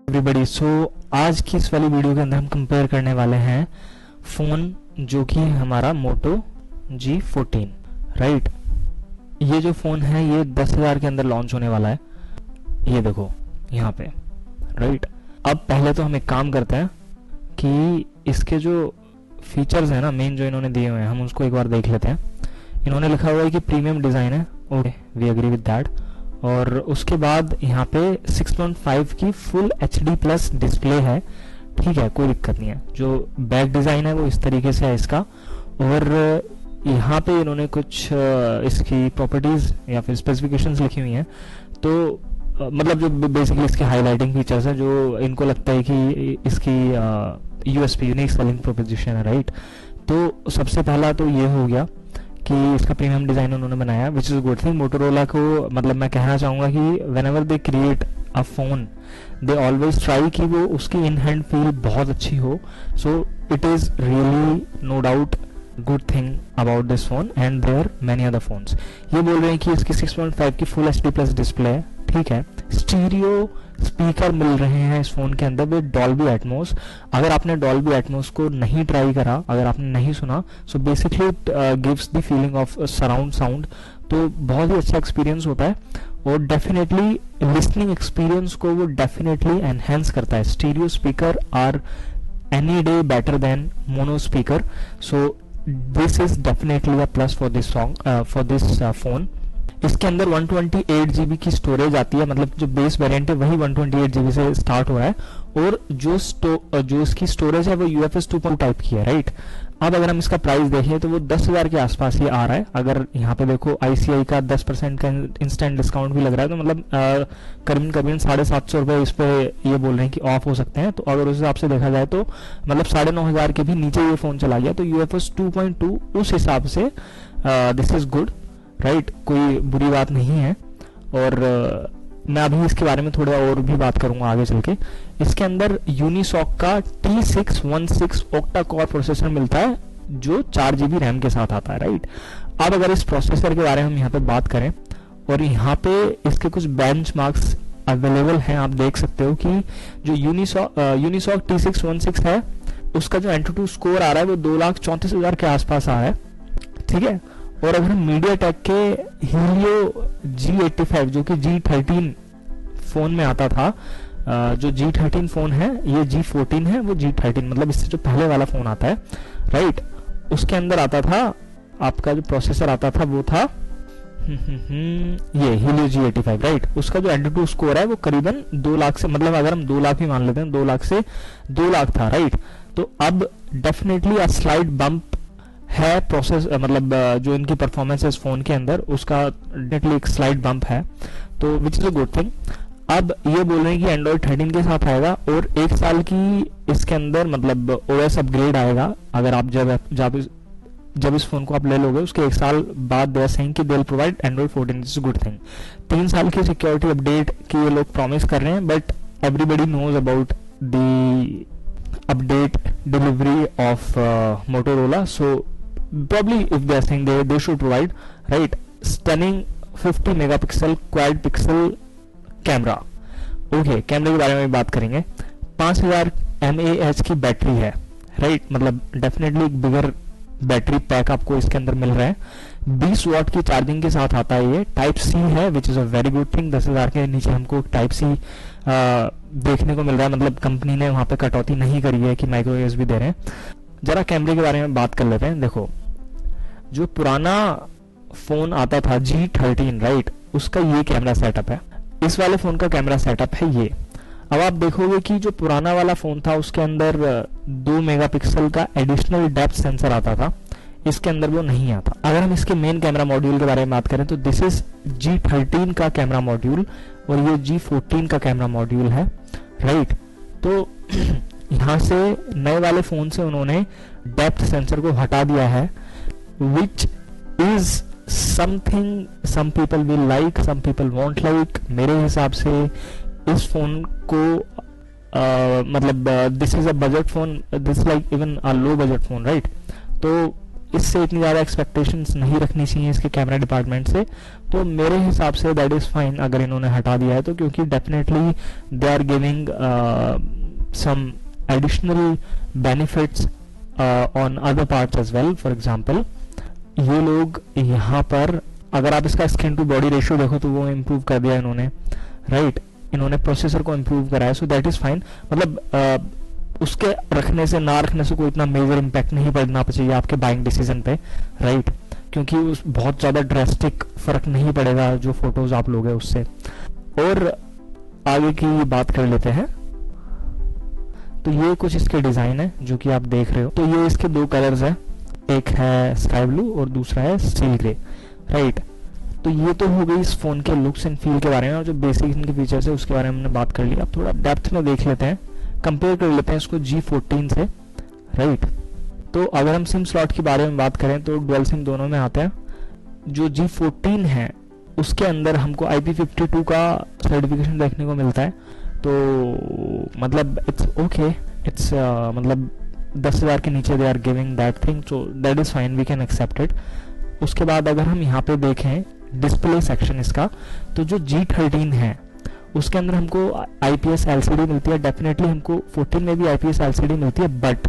Everybody. आज की इस वाली वीडियो के अंदर हम कंपेयर करने वाले हैं फ़ोन जो कि हमारा मोटो G14, राइट। ये जो फ़ोन है ये 10,000 के अंदर लॉन्च होने वाला है, ये देखो यहाँ पे, राइट। अब पहले तो हम एक काम करते हैं कि इसके जो फीचर्स हैं ना, मेन जो इन्होंने दिए हुए हैं, हम उसको एक बार देख लेते हैं। इन्होंने लिखा हुआ है कि प्रीमियम डिज़ाइन है, okay, we agree with that. और उसके बाद यहाँ पे 6.5 की फुल HD प्लस डिस्प्ले है, ठीक है, कोई दिक्कत नहीं है। जो बैक डिज़ाइन है वो इस तरीके से है इसका। और यहाँ पे इन्होंने कुछ इसकी प्रॉपर्टीज़ या फिर स्पेसिफिकेशंस लिखी हुई हैं, तो मतलब जो बेसिकली इसके हाईलाइटिंग फीचर्स हैं जो इनको लगता है कि इसकी USP, यूनिक सेलिंग प्रोपोजिशन है, राइट। तो सबसे पहला तो ये हो गया कि इसका प्रीमियम डिज़ाइन उन्होंने बनाया, which is good thing. Motorola को मतलब मैं कहना चाहूँगा कि whenever they create a phone they always try कि वो उसकी इन हैंड फील बहुत अच्छी हो। So it is really no doubt good thing about this phone and there many other phones. ये बोल रहे हैं कि इसकी 6.5 की फुल HD प्लस डिस्प्ले है, ठीक है। स्टीरियो स्पीकर मिल रहे हैं इस फोन के अंदर विद डॉल्बी एटमॉस। अगर आपने डॉल्बी एटमॉस को नहीं ट्राई करा, अगर आपने नहीं सुना, so basically it gives the feeling of surround sound, तो बहुत ही अच्छा एक्सपीरियंस होता है और डेफिनेटली लिसनिंग एक्सपीरियंस को वो डेफिनेटली एनहेंस करता है। Stereo speaker are any day better than mono speaker, so this is definitely a plus for this song for this phone. इसके अंदर 128 GB की स्टोरेज आती है, मतलब जो बेस वेरिएंट है वही 128 GB से स्टार्ट हुआ है। और जो इसकी स्टोरेज है वो UFS 2.2 टाइप की है, राइट। अब अगर हम इसका प्राइस देखें तो वो 10,000 के आसपास ही आ रहा है। अगर यहाँ पे देखो ICI का 10% का इंस्टेंट डिस्काउंट भी लग रहा है, तो मतलब करीबन 750 रुपये इस पे ये बोल रहे हैं कि ऑफ हो सकते हैं। तो अगर उस हिसाब से देखा जाए तो मतलब 9,500 के भी नीचे ये फ़ोन चला गया, तो UFS 2.2 उस हिसाब से दिस इज़ गुड, राइट, कोई बुरी बात नहीं है। और मैं अभी इसके बारे में थोड़ा और भी बात करूंगा आगे चल के। इसके अंदर यूनिसॉक का T616 ऑक्टा कोर प्रोसेसर मिलता है जो 4 GB रैम के साथ आता है, राइट। अब अगर इस प्रोसेसर के बारे में हम यहाँ पे बात करें और यहाँ पे इसके कुछ बेंचमार्क्स अवेलेबल हैं, आप देख सकते हो कि जो यूनिसॉक T616 है उसका जो एंटूटू स्कोर आ रहा है वो 2,34,000 के आसपास आ रहा है, ठीक है। और अगर हम मीडियाटेक के हीलियो G85 जो कि G13 फोन में आता था, जो G13 फोन है ये G14 है, वो G13 मतलब इससे जो पहले वाला फोन आता है, राइट, उसके अंदर आता था आपका जो प्रोसेसर आता था वो था ये हीलियो G85, राइट। उसका जो एंटूटू स्कोर है वो करीबन 2 लाख से, मतलब अगर हम 2 लाख ही मान लेते हैं, 2 लाख से 2 लाख था, राइट। तो अब डेफिनेटली अ स्लाइड बम्प है प्रोसेस, मतलब जो इनकी परफॉर्मेंस है इस फोन के अंदर उसका डेफिनेटली एक स्लाइड बम्प है, तो which is a good thing. अब ये बोल रहे हैं कि एंड्रॉइड 13 के साथ आएगा और 1 साल की इसके अंदर मतलब OS अपग्रेड आएगा। अगर आप जब इस फोन को आप ले लोगे उसके 1 साल बाद दे आर सेइंग कि they will provide Android 14, is good thing. 3 साल की सिक्योरिटी अपडेट की ये लोग प्रॉमिस कर रहे हैं, but everybody knows about the update delivery of Motorola, so probably if they are saying they should provide, right, stunning 50 megapixel quad pixel camera. Okay, कैमरे के बारे में बात करेंगे। 5000 mAh की बैटरी है, राइट, मतलब डेफिनेटली एक बिगर बैटरी पैक आपको इसके अंदर मिल रहा है। 20 वाट की चार्जिंग के साथ आता है। ये Type-C है, which is a very good thing. 10,000 के नीचे हमको Type-C देखने को मिल रहा है, मतलब कंपनी ने वहाँ पे कटौती नहीं करी है कि माइक्रो USB दे रहे हैं। जरा कैमरे के बारे में बात कर लेते हैं। देखो, जो पुराना फोन आता था G13, राइट, उसका ये कैमरा सेटअप है। इस वाले फोन का कैमरा सेटअप है ये। अब आप देखोगे कि जो पुराना वाला फोन था उसके अंदर 2 मेगापिक्सल का एडिशनल डेप्थ सेंसर आता था, इसके अंदर वो नहीं आता। अगर हम इसके मेन कैमरा मॉड्यूल के बारे में बात करें तो दिस इज G13 का कैमरा मॉड्यूल और ये G14 का कैमरा मॉड्यूल है, राइट। तो यहाँ से नए वाले फोन से उन्होंने डेप्थ सेंसर को हटा दिया है, which is something some people will like, some people won't like. मेरे हिसाब से इस फोन को मतलब this is a budget phone, this like even a low budget phone, right. तो इससे इतनी ज़्यादा एक्सपेक्टेशंस नहीं रखनी चाहिए इसके कैमरा डिपार्टमेंट से। तो मेरे हिसाब से दैट इज़ फाइन अगर इन्होंने हटा दिया है तो, क्योंकि definitely they are giving some additional benefits on other parts as well. For example ये लोग यहाँ पर अगर आप इसका स्क्रीन टू बॉडी रेशियो देखो तो वो इम्प्रूव कर दिया इन्होंने, राइट। इन्होंने प्रोसेसर को इम्प्रूव कराया, सो दैट इज़ फाइन। मतलब उसके रखने से ना रखने से कोई इतना मेजर इम्पैक्ट नहीं पड़ना चाहिए आपके बाइंग डिसीजन पे, राइट, क्योंकि उस बहुत ज़्यादा ड्रास्टिक फर्क नहीं पड़ेगा जो फोटोज आप लोगे उससे। और आगे की बात कर लेते हैं। तो ये कुछ इसके डिज़ाइन है जो कि आप देख रहे हो। तो ये इसके दो कलर्स हैं, एक है स्काई ब्लू और दूसरा है स्टील ग्रे, राइट। तो ये तो हो गई इस फोन के लुक्स एंड फील के बारे में, और जो बेसिक इनके फीचर्स है उसके बारे में हमने बात कर लिया। अब थोड़ा डेप्थ में देख लेते हैं, कंपेयर कर लेते हैं इसको G14 से, राइट। तो अगर हम सिम स्लॉट के बारे में बात करें तो डुअल सिम दोनों में आता है। जो G14 है उसके अंदर हमको IP52 का सर्टिफिकेशन देखने को मिलता है। तो मतलब इट्स ओके, इट्स मतलब 10,000 के नीचे they are giving that thing, so that is fine, we can accept it. उसके बाद अगर हम यहाँ पे देखें डिस्प्ले सेक्शन इसका, तो जो G13 है उसके अंदर हमको IPS LCD मिलती है। डेफिनेटली हमको 14 में भी IPS LCD मिलती है, बट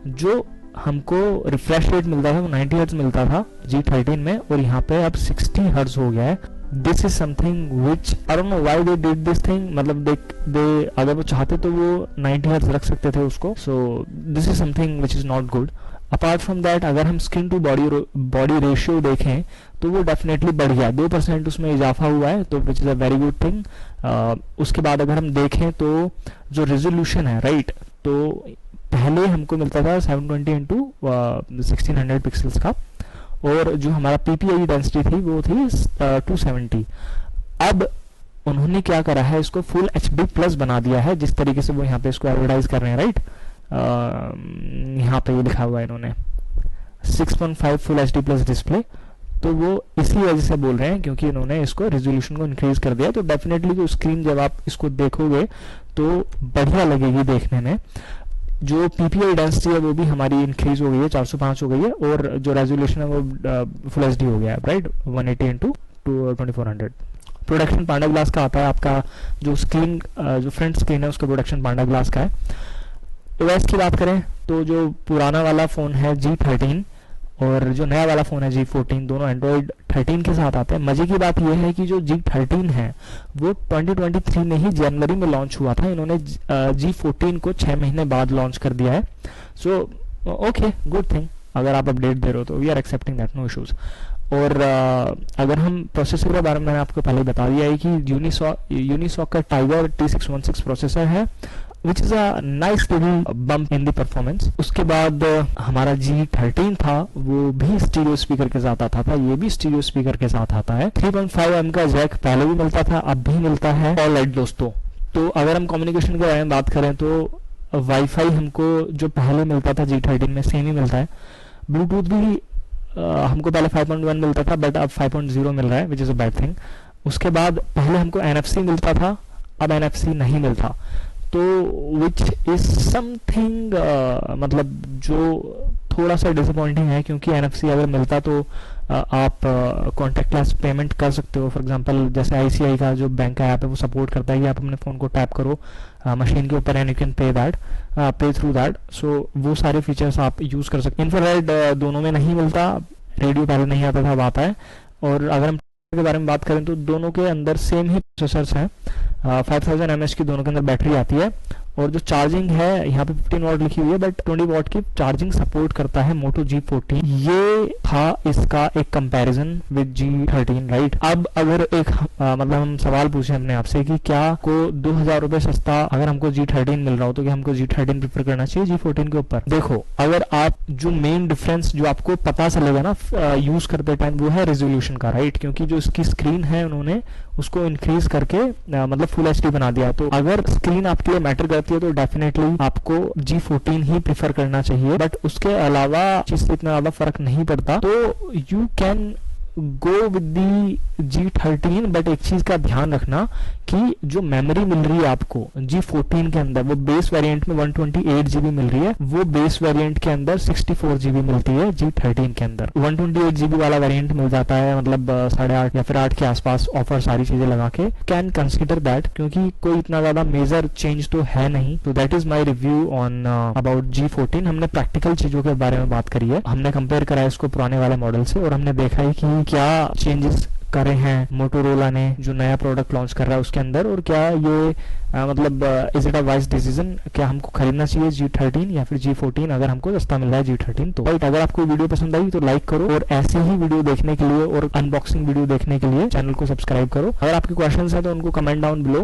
जो हमको रिफ्रेश रेट मिलता था वो 90 हर्ट्ज मिलता था G13 में, और यहाँ पे अब 60 हर्ट्ज हो गया है। This is something which I don't know why they did this thing. मतलब दे अगर वो चाहते तो वो 90 हर्ट्ज रख सकते थे उसको। सो this is something which is not good. Apart from that अगर हम स्क्रीन टू बॉडी रेशियो देखें तो वो डेफिनेटली बढ़ गया, 2% उसमें इजाफा हुआ है, तो which is a very good thing. उसके बाद अगर हम देखें तो जो रेजोल्यूशन है, राइट, तो पहले हमको मिलता था 720 इंटू 1600 पिक्सल्स का, और जो हमारा PPI डेंसिटी थी वो थी 270। अब उन्होंने क्या करा है, इसको फुल HD प्लस बना दिया है, जिस तरीके से वो यहाँ पे इसको एडवर्टाइज कर रहे हैं, राइट। यहाँ पे ये लिखा हुआ है इन्होंने 6.5 फुल HD प्लस डिस्प्ले। तो वो इसी वजह से बोल रहे हैं क्योंकि इन्होंने इसको रेजोल्यूशन को इंक्रीज कर दिया। तो डेफिनेटली जो स्क्रीन जब आप इसको देखोगे तो बढ़िया लगेगी देखने में। जो PPI डेंसिटी है वो भी हमारी इंक्रीज हो गई है, 405 हो गई है, और जो रेजोल्यूशन है वो फुल HD हो गया है, राइट, 180 इंटू 2400। प्रोडक्शन पांडा ग्लास का आता है आपका, जो स्क्रीन जो फ्रंट स्क्रीन है उसका प्रोडक्शन पांडा ग्लास का है। OS की बात करें तो जो पुराना वाला फ़ोन है G13 और जो नया वाला फ़ोन है G14, दोनों एंड्रॉयड 13 के साथ आते हैं। मज़े की बात यह है कि जो G13 है वो 2023 में ही जनवरी में लॉन्च हुआ था। इन्होंने G14 को 6 महीने बाद लॉन्च कर दिया है। सो ओके, गुड थिंग, अगर आप अपडेट दे रहे हो तो we are accepting that, no issues. और अगर हम प्रोसेसर के बारे में, मैंने आपको पहले बता दिया है कि यूनिसॉक का टाइगर T616 प्रोसेसर है, which is a nice little bump in the performance. उसके बाद हमारा G13 था वो भी स्टीरियो स्पीकर के साथ आता था, ये भी स्टीरियो स्पीकर के साथ आता है। 3.5mm का जैक पहले भी मिलता था, अब भी मिलता है ऑलराइट दोस्तों। तो अगर हम कम्युनिकेशन के बारे में बात करें तो वाईफाई हमको जो पहले मिलता था G13 में सेम ही मिलता है। ब्लूटूथ भी हमको पहले 5.1 मिलता था, बट अब 5.0 मिल रहा है, which is a bad thing. उसके बाद पहले हमको NFC मिलता था, अब NFC नहीं मिलता, तो विच इज समथिंग मतलब जो थोड़ा सा डिसअपॉइंटिंग है, क्योंकि NFC अगर मिलता तो आप कॉन्टैक्टलेस पेमेंट कर सकते हो। फॉर एग्जांपल जैसे ICI का जो बैंक का ऐप है वो सपोर्ट करता है कि आप अपने फ़ोन को टैप करो मशीन के ऊपर and you can pay through that. So वो सारे फीचर्स आप यूज़ कर सकते हैं। इंफ्रारेड दोनों में नहीं मिलता, रेडियो पहले नहीं आता था, अब आता है। और अगर हम के बारे में बात करें तो दोनों के अंदर सेम ही प्रोसेसर्स हैं, 5000 mAh की दोनों के अंदर बैटरी आती है। और जो चार्जिंग है यहाँ पे 15 वाट लिखी हुई है, बट 20 वाट की चार्जिंग सपोर्ट करता है मोटो G14। ये था इसका एक कंपैरिजन विद G13, राइट। अब अगर एक मतलब हम सवाल पूछे अपने आपसे कि क्या को 2000 रुपये सस्ता अगर हमको G13 मिल रहा हो तो क्या हमको G13 प्रेफर करना चाहिए G14 के ऊपर? देखो, अगर आप जो मेन डिफरेंस जो आपको पता चलेगा ना यूज करते टाइम, वो है रेजोल्यूशन का, राइट। क्योंकि जो इसकी स्क्रीन है उन्होंने उसको इंक्रीज करके मतलब फुल HD बना दिया। तो अगर स्क्रीन आपके लिए मैटर करती है तो डेफिनेटली आपको G14 ही प्रेफर करना चाहिए, बट उसके अलावा जिससे इतना ज्यादा फर्क नहीं पड़ता तो you can go with the G13, but एक चीज का ध्यान रखना कि जो मेमोरी मिल रही है आपको G14 के अंदर, वो बेस वेरिएंट में 128 GB मिल रही है, वो बेस वेरिएंट के अंदर 64 GB मिलती है G13 के अंदर। 128 GB वाला वेरिएंट मिल जाता है, मतलब 8.5 या फिर 8 के आसपास ऑफर सारी चीजें लगा के। कैन कंसिडर दैट, क्योंकि कोई इतना ज्यादा मेजर चेंज तो है नहीं। तो that is my review on about G14। हमने प्रैक्टिकल चीजों के बारे में बात करी है, हमने कंपेयर करा है इसको पुराने वाले मॉडल से, और हमने देखा है कि क्या चेंजेस करे हैं मोटोरोला ने जो नया प्रोडक्ट लॉन्च कर रहा है उसके अंदर, और क्या ये मतलब is it a wise decision, क्या हमको खरीदना चाहिए G13 या फिर G14 अगर हमको सस्ता मिल रहा है G13 तो। राइट, अगर आपको वीडियो पसंद आई तो लाइक करो, और ऐसे ही वीडियो देखने के लिए और अनबॉक्सिंग वीडियो देखने के लिए चैनल को सब्सक्राइब करो। अगर आपके क्वेश्चंस हैं तो उनको कमेंट डाउन बिलो।